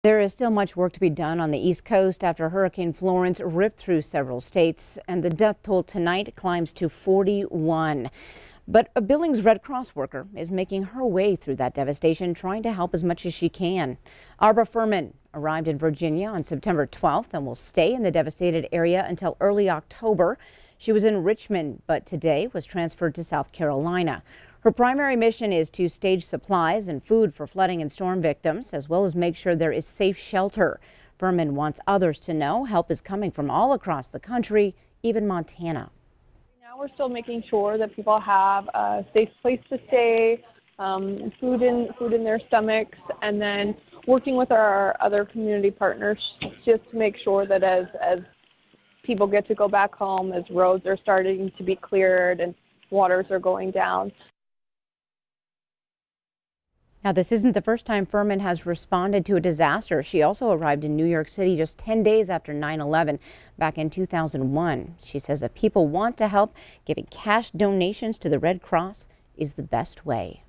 There is still much work to be done on the East Coast after Hurricane Florence ripped through several states, and the death toll tonight climbs to 41. But a Billings Red Cross worker is making her way through that devastation, trying to help as much as she can. Arbor Furman arrived in Virginia on September 12th and will stay in the devastated area until early October. She was in Richmond, but today was transferred to South Carolina. Her primary mission is to stage supplies and food for flooding and storm victims, as well as make sure there is safe shelter. Furman wants others to know help is coming from all across the country, even Montana. Now we're still making sure that people have a safe place to stay, food in their stomachs, and then working with our other community partners just to make sure that as people get to go back home, as roads are starting to be cleared and waters are going down. Now, this isn't the first time Furman has responded to a disaster. She also arrived in New York City just 10 days after 9/11 back in 2001. She says if people want to help, giving cash donations to the Red Cross is the best way.